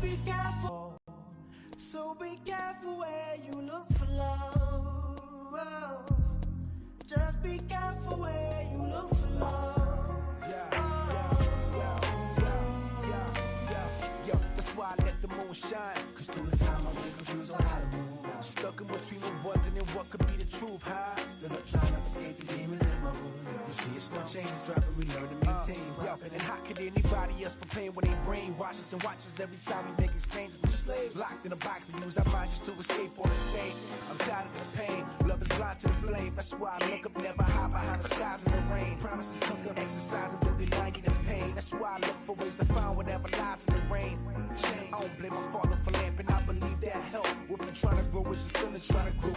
be careful. So be careful where you look for love. Just be careful where you look for love. Yo, that's why I let the moon shine. Cause through the time I've been confused on how to move. Stuck in between what wasn't and what could be the truth, huh? Still up trying to escape the demons in my room. You see, it's no chains dropping, we learn to maintain. And how could anybody else prepare when they brainwash us and watch us every time we make exchanges of slaves? Locked in a box and use our minds just to escape all the same. I'm tired of the pain, love is blind to the flame. That's why I look up, never hide behind the skies in the rain. Promises come to exercise and do denying the pain. That's why I look for ways to find whatever lies in the rain. I don't blame my father for lamping, I believe that help. What we trying to grow is just still trying to grow.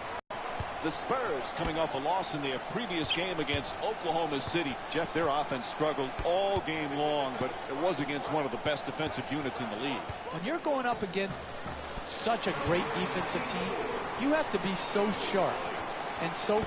The Spurs coming off a loss in their previous game against Oklahoma City. Jeff, their offense struggled all game long, but it was against one of the best defensive units in the league. When you're going up against such a great defensive team, you have to be so sharp and so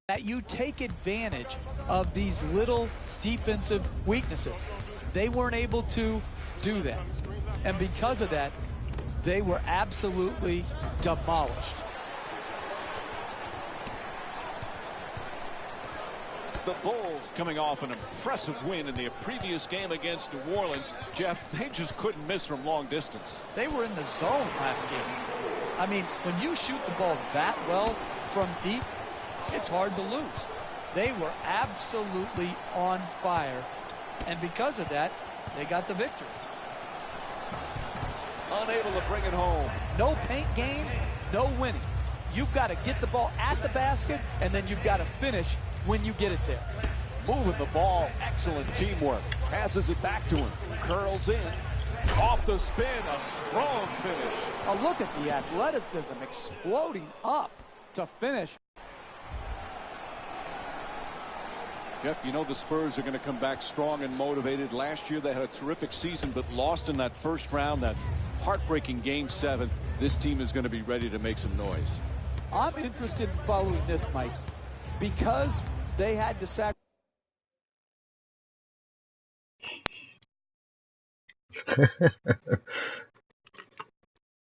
that you take advantage of these little defensive weaknesses. They weren't able to do that. And because of that, they were absolutely demolished. The Bulls coming off an impressive win in their previous game against New Orleans. Jeff, they just couldn't miss from long distance. They were in the zone last game. I mean, when you shoot the ball that well from deep, it's hard to lose. They were absolutely on fire, and because of that, they got the victory. Unable to bring it home. No paint game, no winning. You've got to get the ball at the basket, and then you've got to finish when you get it there. Moving the ball, excellent teamwork. Passes it back to him, curls in. Off the spin, a strong finish. Oh, look at the athleticism exploding up to finish. Jeff, you know the Spurs are going to come back strong and motivated. Last year they had a terrific season, but lost in that first round, that heartbreaking Game 7. This team is going to be ready to make some noise. I'm interested in following this, Mike, because they had to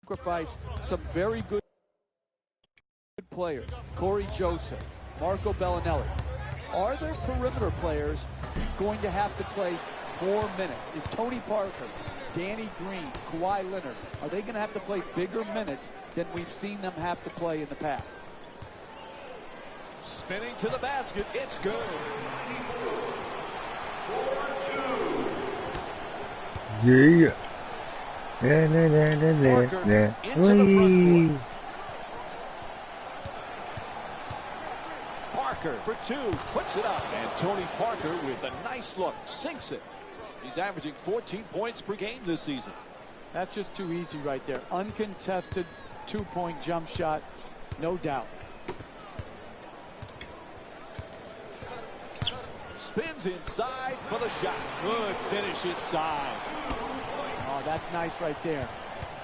sacrifice some very good players. Corey Joseph, Marco Bellinelli. Are their perimeter players going to have to play more minutes? Is Tony Parker, Danny Green, Kawhi Leonard, are they going to have to play bigger minutes than we've seen them have to play in the past? Spinning to the basket, it's good. 4-2. Yeah. Parker into the front court. Parker for two, puts it up, and Tony Parker with a nice look, sinks it. He's averaging 14 points per game this season. That's just too easy right there. Uncontested two-point jump shot, no doubt. Spins inside for the shot. Good finish inside. Oh, that's nice right there.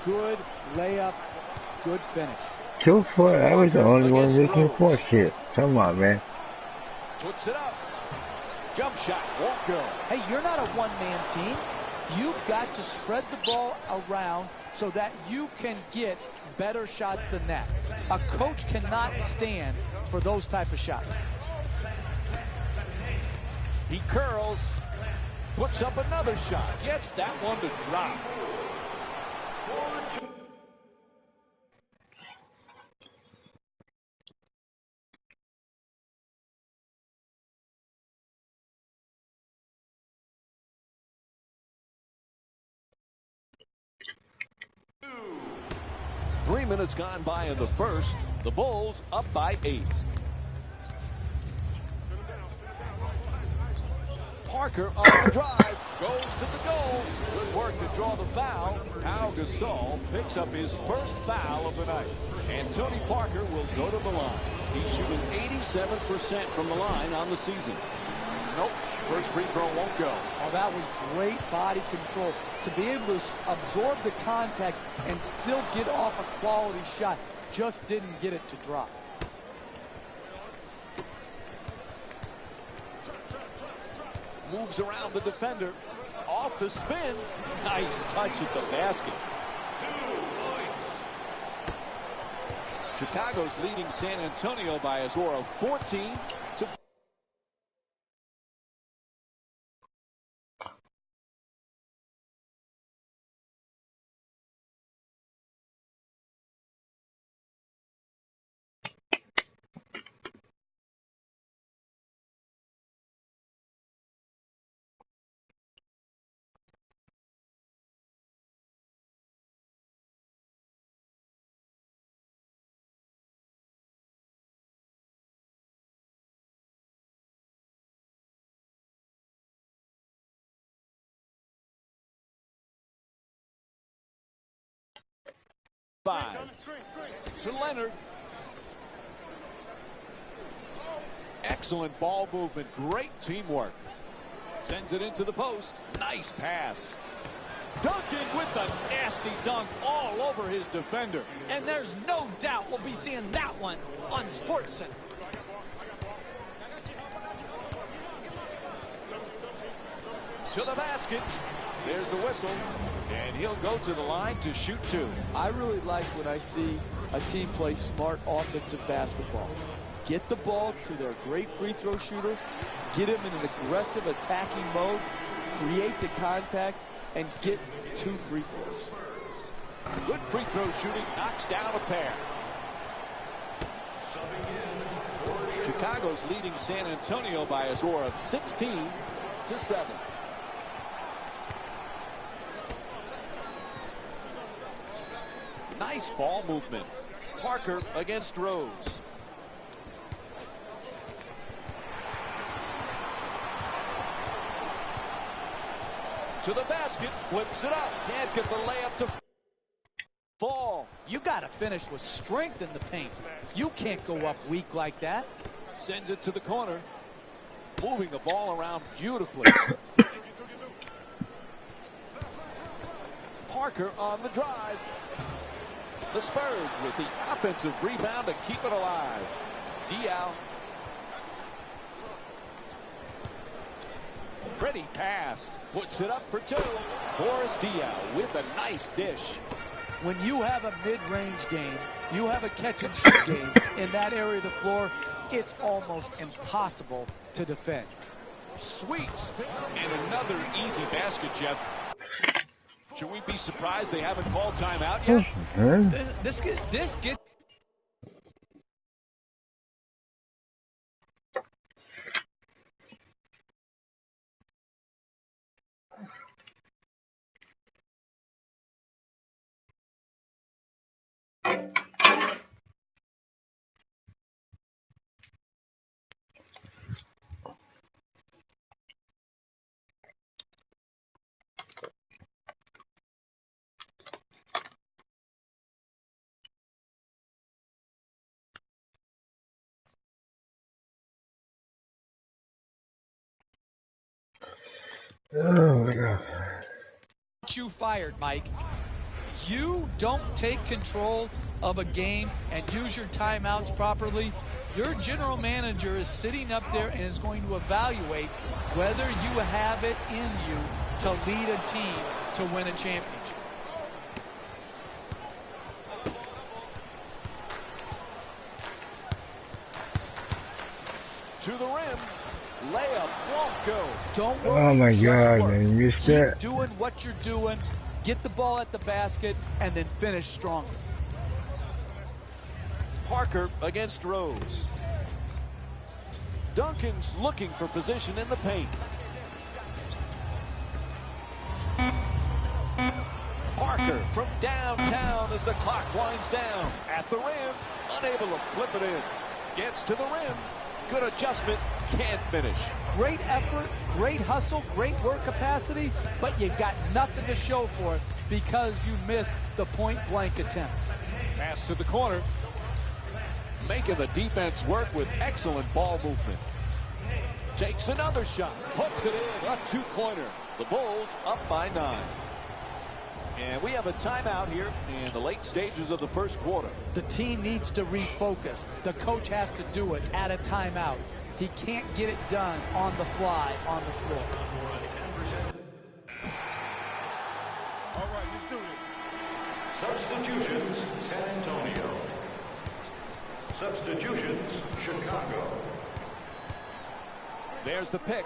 Good layup, good finish. 2 foot, I was the only one looking for shit. Come on, man. Puts it up. Jump shot won't go. Hey, you're not a one-man team. You've got to spread the ball around so that you can get better shots than that. A coach cannot stand for those type of shots. He curls, puts up another shot, gets that one to drop. 4-2. 3 minutes gone by in the first. The Bulls up by 8. Parker on the drive, goes to the goal. Good work to draw the foul. Pau Gasol picks up his first foul of the night. And Tony Parker will go to the line. He's shooting 87% from the line on the season. Nope, first free throw won't go. Oh, that was great body control. To be able to absorb the contact and still get off a quality shot. Just didn't get it to drop. Moves around the defender. Off the spin. Nice touch at the basket. 2 points. Chicago's leading San Antonio by a score of 14-4. To Leonard. Excellent ball movement. Great teamwork. Sends it into the post. Nice pass. Duncan with a nasty dunk all over his defender. And there's no doubt we'll be seeing that one on SportsCenter. To the basket. There's the whistle. And he'll go to the line to shoot 2. I really like when I see a team play smart offensive basketball. Get the ball to their great free throw shooter, get him in an aggressive attacking mode, create the contact, and get 2 free throws. Good free throw shooting, knocks down a pair. Chicago's leading San Antonio by a score of 16-7. Nice ball movement. Parker against Rose. To the basket, flips it up. Can't get the layup to fall. You got to finish with strength in the paint. You can't go up weak like that. Sends it to the corner. Moving the ball around beautifully. Parker on the drive. The Spurs with the offensive rebound to keep it alive. Diaw. Pretty pass. Puts it up for 2. Boris Diaw with a nice dish. When you have a mid-range game, you have a catch-and-shoot game in that area of the floor, it's almost impossible to defend. Sweet spin. And another easy basket, Jeff. Should we be surprised they haven't called timeout yet? This gets Oh my God. you fired, Mike. You don't take control of a game and use your timeouts properly. Your general manager is sitting up there and is going to evaluate whether you have it in you to lead a team to win a championship. To the rim. Layup won't go. Don't worry. Oh my just God, work. man, you missed Keep that. doing what you're doing. Get the ball at the basket and then finish strongly. Parker against Rose. Duncan's looking for position in the paint. Parker from downtown as the clock winds down. At the rim, unable to flip it in. Gets to the rim. Good adjustment. can't finish. Great effort, great hustle, great work capacity, but you got nothing to show for it because you missed the point-blank attempt. Pass to the corner. Making the defense work with excellent ball movement. Takes another shot. Puts it in. A two-pointer. The Bulls up by 9. And we have a timeout here in the late stages of the first quarter. The team needs to refocus. The coach has to do it at a timeout. He can't get it done on the fly on the floor. All right, let's do it. Substitutions, San Antonio. Substitutions, Chicago. There's the pick.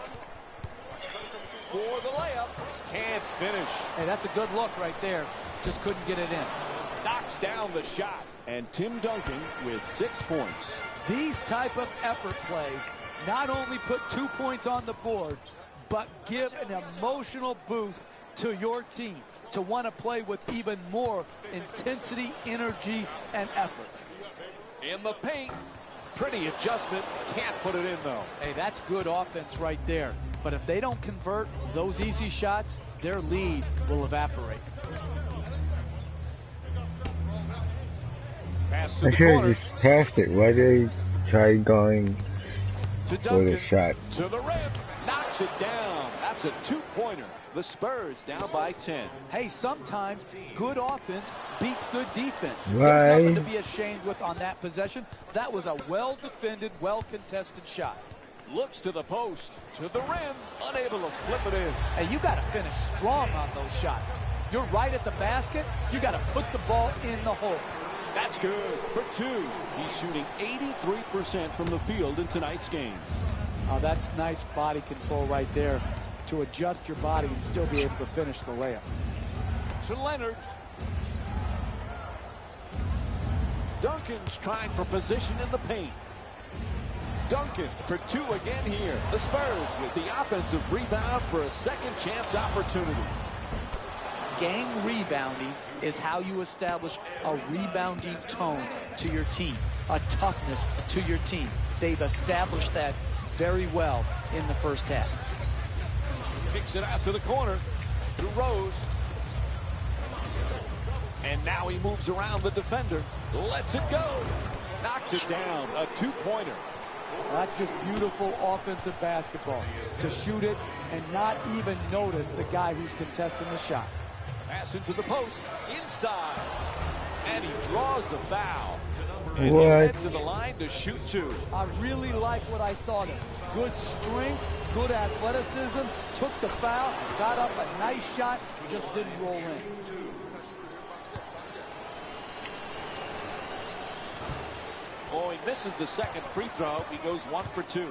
For the layup. Can't finish. Hey, that's a good look right there. Just couldn't get it in. Knocks down the shot. And Tim Duncan with 6 points. These type of effort plays not only put 2 points on the board, but give an emotional boost to your team to want to play with even more intensity, energy, and effort. In the paint. Pretty adjustment. Can't put it in, though. Hey, that's good offense right there. But if they don't convert those easy shots, their lead will evaporate. Pass to I the should have corner. just passed it. Why did they try going To for Duncan. the shot? To the rim. Knocks it down. That's a two-pointer. The Spurs down by 10. Hey, sometimes good offense beats good defense. Right. There's nothing to be ashamed with on that possession. That was a well-defended, well-contested shot. Looks to the post. To the rim. Unable to flip it in. Hey, you got to finish strong on those shots. You're right at the basket. You got to put the ball in the hole. That's good for 2. He's shooting 83% from the field in tonight's game. Oh, that's nice body control right there to adjust your body and still be able to finish the layup. To Leonard. Duncan's trying for position in the paint. Duncan for 2 again here. The Spurs with the offensive rebound for a second chance opportunity. Gang rebounding is how you establish a rebounding tone to your team, a toughness to your team. They've established that very well in the first half. Kicks it out to the corner to Rose. And now he moves around the defender. Lets it go. Knocks it down. A two-pointer. That's just beautiful offensive basketball. To shoot it and not even notice the guy who's contesting the shot. Pass into the post. Inside. And he draws the foul. And What? he heads to the line to shoot 2. I really like what I saw there. Good strength, good athleticism, took the foul, got up a nice shot, just didn't roll in. Oh, he misses the second free throw. He goes 1 for 2.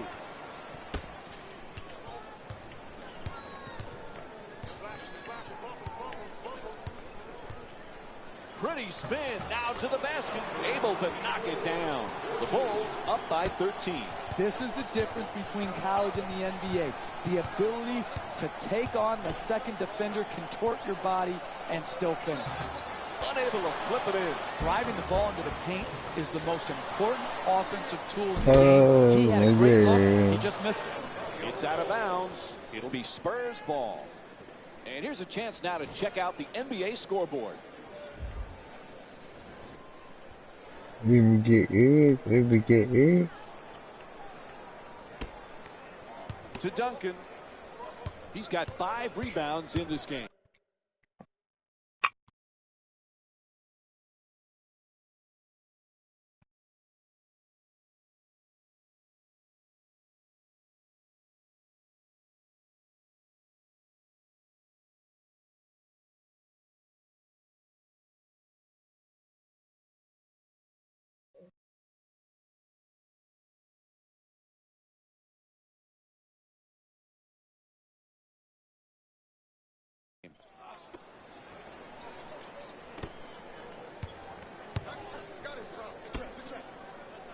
Pretty spin now to the basket. Able to knock it down. The Bulls up by 13. This is the difference between college and the NBA. The ability to take on the second defender, contort your body, and still finish. Unable to flip it in. Driving the ball into the paint is the most important offensive tool in the game. He had a great look. He just missed it. It's out of bounds. It'll be Spurs ball. And here's a chance now to check out the NBA scoreboard. Let me get it. To Duncan. He's got 5 rebounds in this game.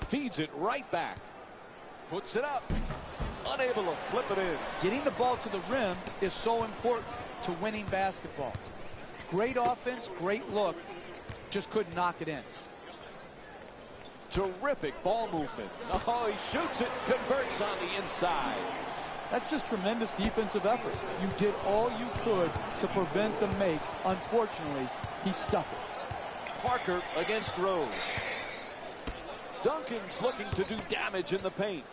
Feeds it right back. Puts it up. Unable to flip it in. Getting the ball to the rim is so important to winning basketball. Great offense, great look. Just couldn't knock it in. Terrific ball movement. Oh, he shoots it, converts on the inside. That's just tremendous defensive effort. You did all you could to prevent the make. Unfortunately, he stuck it. Parker against Rose. Duncan's looking to do damage in the paint.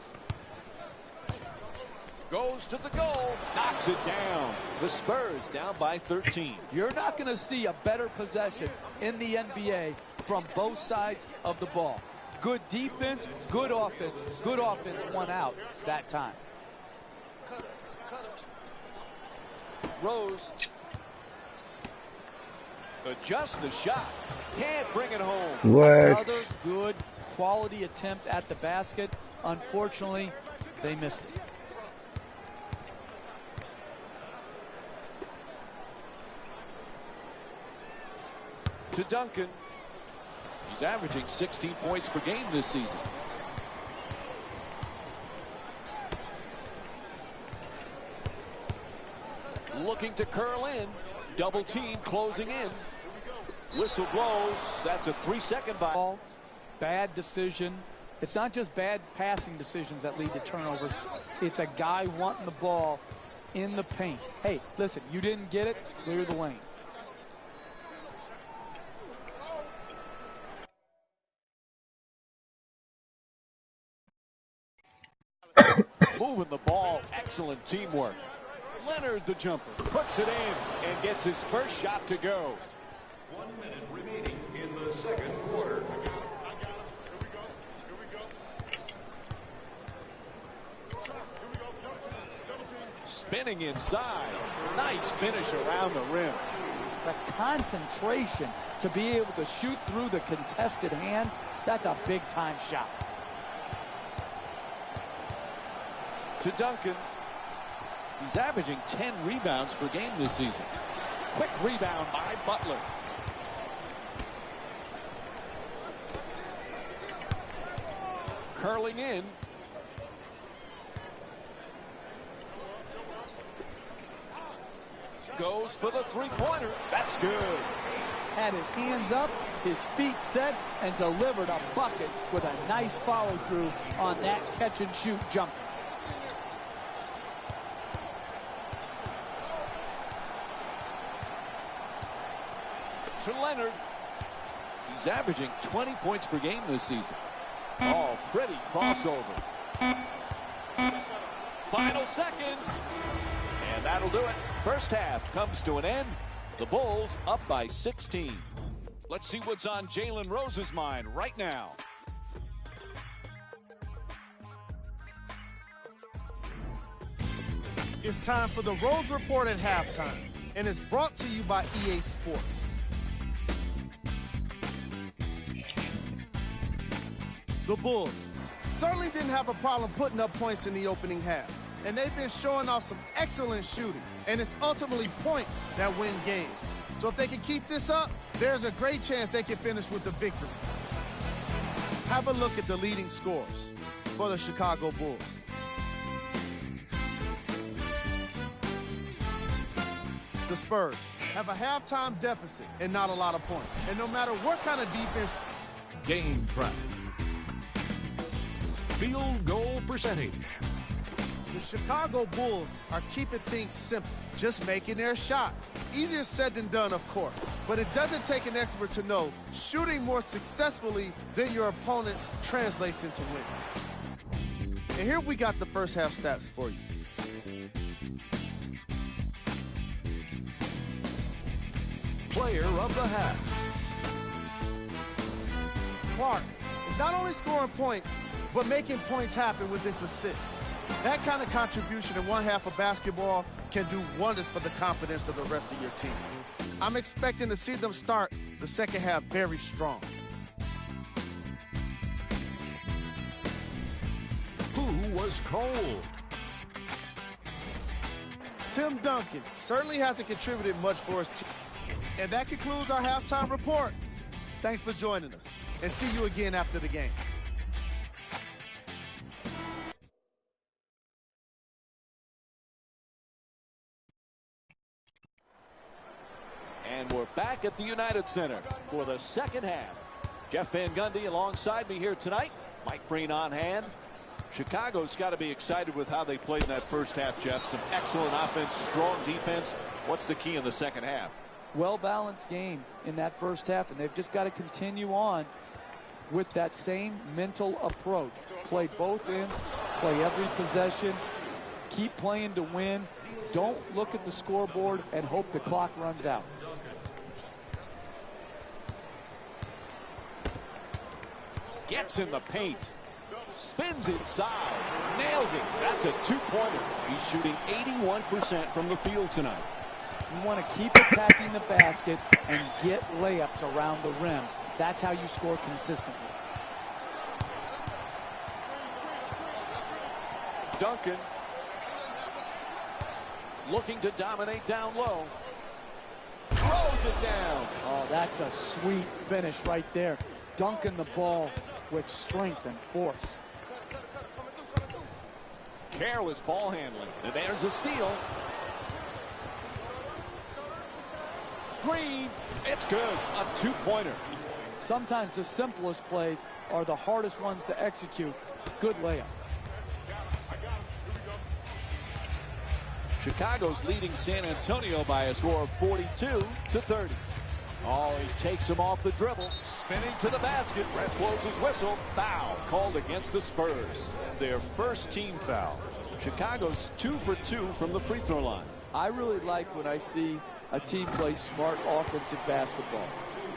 Goes to the goal, knocks it down. The Spurs down by 13. You're not going to see a better possession in the NBA from both sides of the ball. Good defense, good offense. Good offense won out that time. Rose adjusts the shot. Can't bring it home. What? Another good quality attempt at the basket. Unfortunately, they missed it. To Duncan. He's averaging 16 points per game this season. Looking to curl in. Double team closing in. Whistle blows. That's a 3-second ball. Bad decision. It's not just bad passing decisions that lead to turnovers. It's a guy wanting the ball in the paint. Hey, listen, you didn't get it, clear the lane. Moving the ball. Excellent teamwork. Leonard, the jumper, puts it in and gets his first shot to go. 1 minute remaining in the second quarter. Spinning inside. Nice finish around the rim. The concentration to be able to shoot through the contested hand, that's a big-time shot. To Duncan. He's averaging 10 rebounds per game this season. Quick rebound by Butler. Curling in. Goes for the three-pointer. That's good. Had his hands up, his feet set, and delivered a bucket with a nice follow-through on that catch-and-shoot jumper. To Leonard. He's averaging 20 points per game this season. Oh, pretty crossover. Final seconds. And that'll do it. First half comes to an end. The Bulls up by 16. Let's see what's on Jalen Rose's mind right now. It's time for the Rose Report at halftime, and it's brought to you by EA Sports. The Bulls certainly didn't have a problem putting up points in the opening half, and they've been showing off some excellent shooting, and it's ultimately points that win games. So if they can keep this up, there's a great chance they can finish with the victory. Have a look at the leading scorers for the Chicago Bulls. The Spurs have a halftime deficit and not a lot of points. And no matter what kind of defense... Game track. Field goal percentage. The Chicago Bulls are keeping things simple, just making their shots. Easier said than done, of course, but it doesn't take an expert to know shooting more successfully than your opponents translates into wins. And here we got the first half stats for you. Player of the half. Clark is not only scoring points, but making points happen with this assist. That kind of contribution in one half of basketball can do wonders for the confidence of the rest of your team. I'm expecting to see them start the second half very strong. Who was cold? Tim Duncan certainly hasn't contributed much for his team. And that concludes our halftime report. Thanks for joining us, and see you again after the game. And we're back at the United Center for the second half. Jeff Van Gundy alongside me here tonight. Mike Breen on hand. Chicago's got to be excited with how they played in that first half, Jeff. Some excellent offense, strong defense. What's the key in the second half? Well-balanced game in that first half, and they've just got to continue on with that same mental approach. Play both ends, play every possession, keep playing to win. Don't look at the scoreboard and hope the clock runs out. Gets in the paint. Spins inside. Nails it. That's a two-pointer. He's shooting 81% from the field tonight. You want to keep attacking the basket and get layups around the rim. That's how you score consistently. Duncan looking to dominate down low. Throws it down. Oh, that's a sweet finish right there. Dunking the ball with strength and force. Careless ball handling. And there's a steal. Green. It's good. A two-pointer. Sometimes the simplest plays are the hardest ones to execute. Good layup. Chicago's leading San Antonio by a score of 42-30. Oh, he takes him off the dribble, spinning to the basket. Ref blows his whistle. Foul called against the Spurs. Their first team foul. Chicago's 2 for 2 from the free throw line. I really like when I see a team play smart offensive basketball.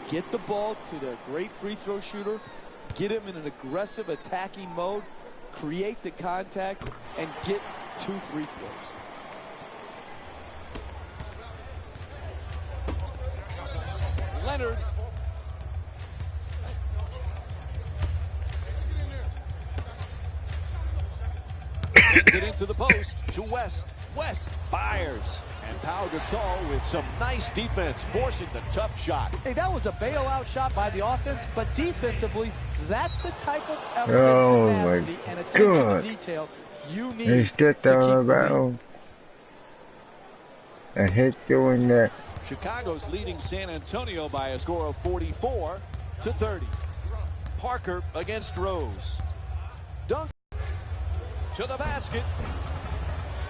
Get the ball to the great free throw shooter, get him in an aggressive attacking mode, create the contact, and get 2 free throws. Leonard. Sends it into the post to West. West fires. And Pau Gasol with some nice defense, forcing the tough shot. Hey, that was a bailout shot by the offense, but defensively, that's the type of effort and tenacity and attention to detail you need He stepped to out keep of bounds and hit doing that. Chicago's leading San Antonio by a score of 44-30. Parker against Rose. Dunk to the basket.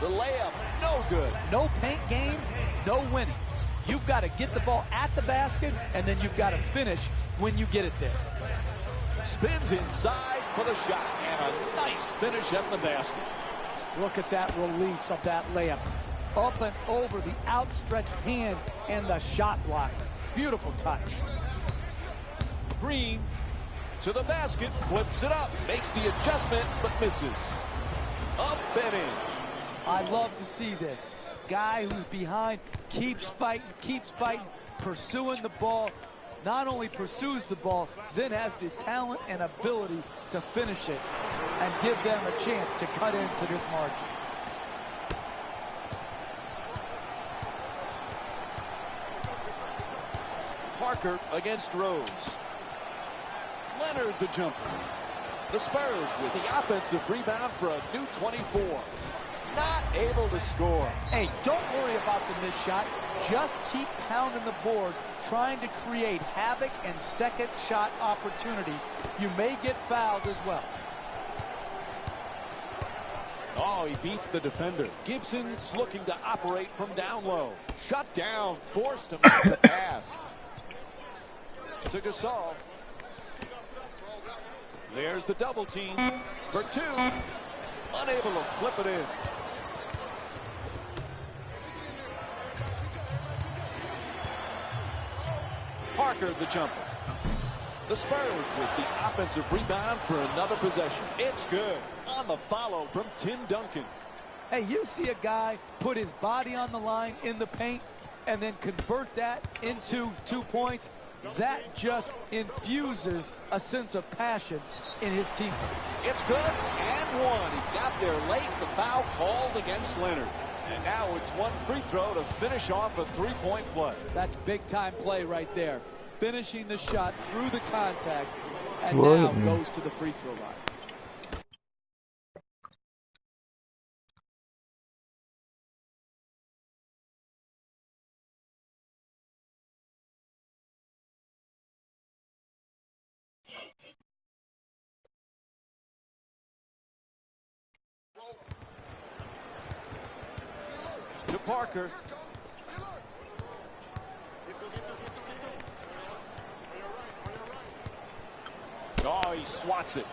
The layup, no good. No paint game, no winning. You've got to get the ball at the basket, and then you've got to finish when you get it there. Spins inside for the shot, and a nice finish at the basket. Look at that release of that layup. Up and over the outstretched hand and the shot block. Beautiful touch. Green to the basket, flips it up, makes the adjustment, but misses. Up and in. I love to see this. Guy who's behind keeps fighting, pursuing the ball. Not only pursues the ball, then has the talent and ability to finish it and give them a chance to cut into this margin. Parker against Rose. Leonard the jumper. The Spurs with the offensive rebound for a new 24. Not able to score. Hey, don't worry about the missed shot. Just keep pounding the board, trying to create havoc and second shot opportunities. You may get fouled as well. Oh, he beats the defender. Gibson's looking to operate from down low. Shut down, forced to make the pass. To Gasol. There's the double team for 2. Unable to flip it in. Parker the jumper. The Spurs with the offensive rebound for another possession. It's good. On the follow from Tim Duncan. Hey, you see a guy put his body on the line in the paint and then convert that into 2 points. That just infuses a sense of passion in his teammates. It's good, and 1. He got there late. The foul called against Leonard. And now it's 1 free throw to finish off a 3-point play. That's big-time play right there. Finishing the shot through the contact, and now goes to the free throw line. Parker. Oh, he swats it.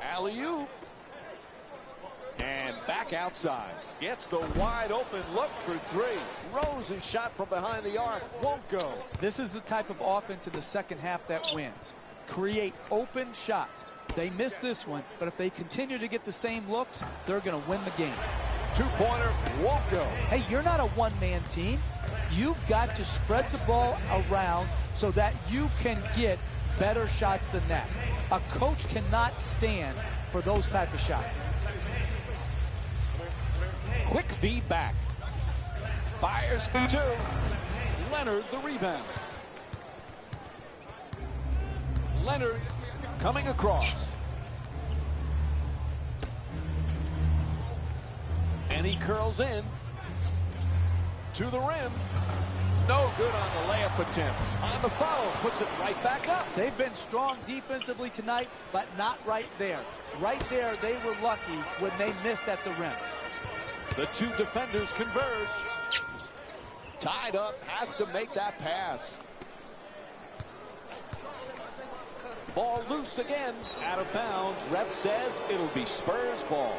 Alley-oop. And back outside. Gets the wide open look for three. Rose's shot from behind the arc won't go. This is the type of offense in the second half that wins. Create open shots. They missed this one, but if they continue to get the same looks, they're going to win the game. Two-pointer won't go. Hey, you're not a one-man team. You've got to spread the ball around so that you can get better shots than that. A coach cannot stand for those type of shots. Quick feedback. Fires for two. Leonard the rebound. Leonard coming across. And he curls in to the rim. No good on the layup attempt. On the foul, puts it right back up. They've been strong defensively tonight, but not right there. Right there, they were lucky when they missed at the rim. The two defenders converge. Tied up, has to make that pass. Ball loose again, out of bounds. Ref says it'll be Spurs ball.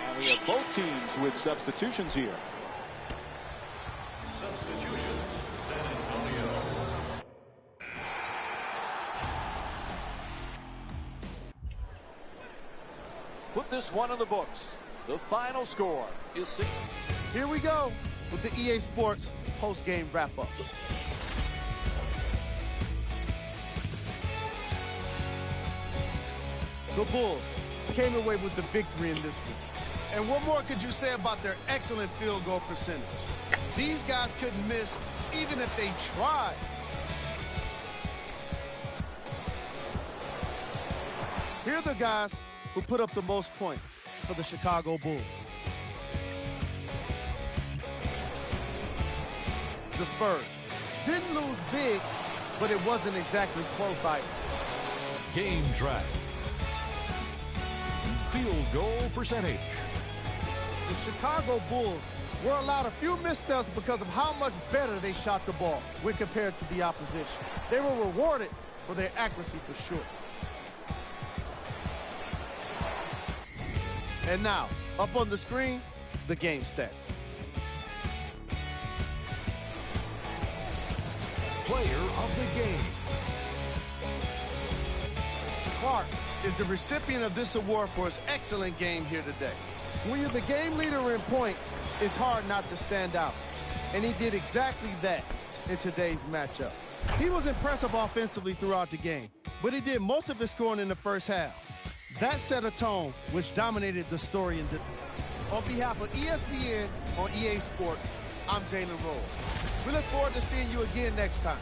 And we have both teams with substitutions here. Substitutions, San Antonio. Put this one in the books. The final score is 6. Here we go with the EA Sports post-game wrap-up. The Bulls came away with the victory in this one. And what more could you say about their excellent field goal percentage? These guys couldn't miss even if they tried. Here are the guys who put up the most points for the Chicago Bulls. The Spurs didn't lose big, but it wasn't exactly close either. Game track. Field goal percentage. The Chicago Bulls were allowed a few missteps because of how much better they shot the ball when compared to the opposition. They were rewarded for their accuracy for sure. And now, up on the screen, the game stats. Player of the game. Clark is the recipient of this award for his excellent game here today. When you're the game leader in points, it's hard not to stand out. And he did exactly that in today's matchup. He was impressive offensively throughout the game, but he did most of his scoring in the first half. That set a tone which dominated the story. On behalf of ESPN on EA Sports, I'm Jalen Rose. We look forward to seeing you again next time.